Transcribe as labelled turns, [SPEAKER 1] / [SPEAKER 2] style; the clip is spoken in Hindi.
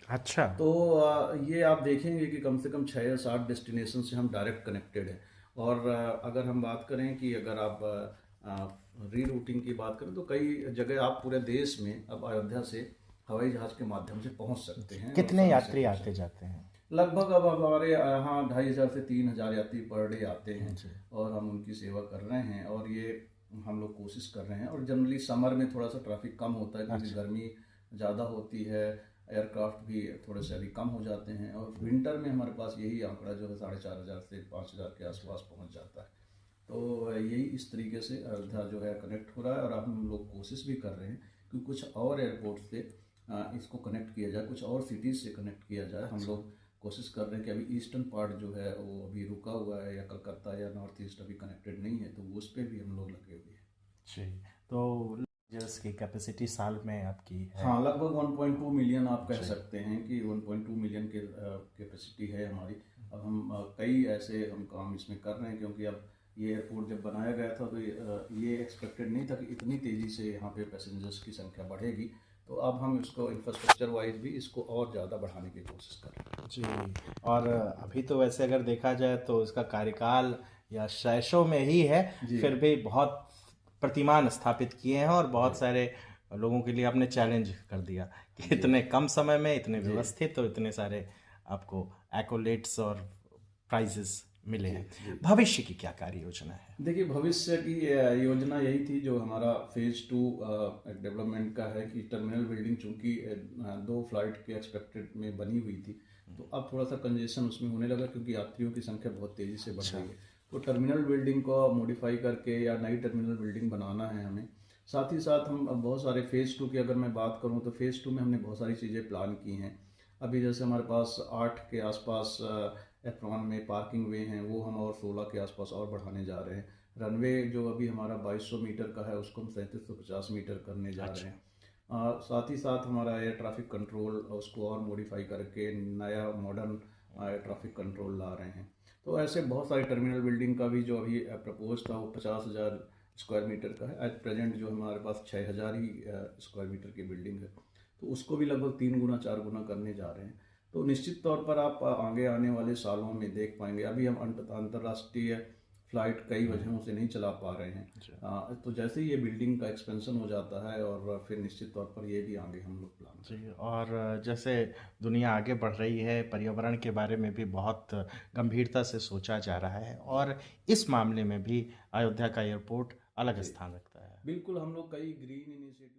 [SPEAKER 1] अच्छा।
[SPEAKER 2] तो ये आप देखेंगे कि कम से कम 6 या 7 डेस्टिनेशन से हम डायरेक्ट कनेक्टेड हैं। और अगर हम बात करें कि अगर आप रीरूटिंग की बात करें तो कई जगह आप पूरे देश में अब अयोध्या से हवाई जहाज़ के माध्यम से पहुंच सकते हैं और
[SPEAKER 1] कितने
[SPEAKER 2] समय से
[SPEAKER 1] यात्री
[SPEAKER 2] पहुंच
[SPEAKER 1] आते
[SPEAKER 2] सकते
[SPEAKER 1] जाते हैं?
[SPEAKER 2] हैं। लगभग अब हमारे यहाँ 2,500 से 3,000 यात्री पर डे आते हैं
[SPEAKER 1] जी।
[SPEAKER 2] और हम उनकी सेवा कर रहे हैं। और ये हम लोग कोशिश कर रहे हैं। और जनरली समर में थोड़ा सा ट्रैफिक कम होता है क्योंकि
[SPEAKER 1] अच्छा।
[SPEAKER 2] गर्मी ज़्यादा होती है, एयरक्राफ्ट भी थोड़े से अभी कम हो जाते हैं। और विंटर में हमारे पास यही आंकड़ा जो है 4,500 से 5,000 के आसपास पहुंच जाता है। तो यही इस तरीके से अयोध्या जो है कनेक्ट हो रहा है। और अब हम लोग कोशिश भी कर रहे हैं कि कुछ और एयरपोर्ट से इसको कनेक्ट किया जाए, कुछ और सिटीज़ से कनेक्ट किया जाए। हम लोग कोशिश कर रहे हैं कि अभी ईस्टर्न पार्ट जो है वो अभी रुका हुआ है, या कलकत्ता या नॉर्थ ईस्ट अभी कनेक्टेड नहीं है, तो उस पर भी हम लोग लगे हुए हैं।
[SPEAKER 1] जी। तो की कैपेसिटी साल में आपकी है?
[SPEAKER 2] हाँ, लगभग 1.2 मिलियन आप कह
[SPEAKER 1] जी।
[SPEAKER 2] सकते हैं कि 1.2 मिलियन के कैपेसिटी है हमारी। अब हम कई ऐसे हम काम इसमें कर रहे हैं क्योंकि अब ये एयरपोर्ट जब बनाया गया था तो ये एक्सपेक्टेड नहीं था कि इतनी तेज़ी से यहाँ पे पैसेंजर्स की संख्या बढ़ेगी। तो अब हम इसको इंफ्रास्ट्रक्चर वाइज भी इसको और ज़्यादा बढ़ाने की कोशिश कर रहे हैं।
[SPEAKER 1] जी। और अभी तो वैसे अगर देखा जाए तो इसका कार्यकाल या शैशव में ही है,
[SPEAKER 2] जी
[SPEAKER 1] फिर भी बहुत प्रतिमान स्थापित किए हैं और
[SPEAKER 2] जी
[SPEAKER 1] बहुत सारे लोगों के लिए आपने चैलेंज कर दिया कि
[SPEAKER 2] जी
[SPEAKER 1] इतने कम समय में इतने
[SPEAKER 2] जी
[SPEAKER 1] व्यवस्थित और इतने सारे आपको एक्कोलेट्स और प्राइजेस मिले
[SPEAKER 2] जी
[SPEAKER 1] हैं।
[SPEAKER 2] जी।
[SPEAKER 1] भविष्य की क्या कार्य योजना है?
[SPEAKER 2] देखिए, भविष्य की योजना यही थी जो हमारा फेज़ 2 डेवलपमेंट का है कि टर्मिनल बिल्डिंग चूँकि 2 फ्लाइट के एक्सपेक्टेड में बनी हुई थी, तो अब थोड़ा सा कंजेशन उसमें होने लगा क्योंकि यात्रियों की संख्या बहुत तेज़ी से बढ़
[SPEAKER 1] अच्छा।
[SPEAKER 2] रही है। तो टर्मिनल बिल्डिंग को मॉडिफाई करके या नई टर्मिनल बिल्डिंग बनाना है हमें। साथ ही साथ हम अब बहुत सारे फेज़ 2 की अगर मैं बात करूँ तो फेज़ 2 में हमने बहुत सारी चीज़ें प्लान की हैं। अभी जैसे हमारे पास 8 के आसपास एप्रॉन में पार्किंग वे हैं, वो हम और 16 के आसपास और बढ़ाने जा रहे हैं। रनवे जो अभी हमारा 2200 मीटर का है उसको हम 3750 मीटर करने जा रहे
[SPEAKER 1] अच्छा।
[SPEAKER 2] हैं। साथ ही साथ हमारा एयर ट्रैफिक कंट्रोल उसको और मॉडिफाई करके नया मॉडर्न एयर ट्रैफिक कंट्रोल ला रहे हैं। तो ऐसे बहुत सारी टर्मिनल बिल्डिंग का भी जो अभी प्रपोज था वो 50,000 स्क्वायर मीटर का है। एट प्रेजेंट जो हमारे पास 6,000 ही स्क्वायर मीटर की बिल्डिंग है, तो उसको भी लगभग 3 गुना 4 गुना करने जा रहे हैं। तो निश्चित तौर पर आप आगे आने वाले सालों में देख पाएंगे। अभी हम अंतर्राष्ट्रीय फ्लाइट कई वजहों से नहीं चला पा रहे हैं।
[SPEAKER 1] अच्छा।
[SPEAKER 2] तो जैसे ही ये बिल्डिंग का एक्सपेंशन हो जाता है और फिर निश्चित तौर पर ये भी आगे हम लोग प्लान
[SPEAKER 1] जी।
[SPEAKER 2] करेंगे।
[SPEAKER 1] और जैसे दुनिया आगे बढ़ रही है, पर्यावरण के बारे में भी बहुत गंभीरता से सोचा जा रहा है
[SPEAKER 2] जी
[SPEAKER 1] और इस मामले में भी अयोध्या का एयरपोर्ट अलग
[SPEAKER 2] जी
[SPEAKER 1] स्थान रखता है।
[SPEAKER 2] बिल्कुल, हम लोग कई ग्रीन इनिशिएटिव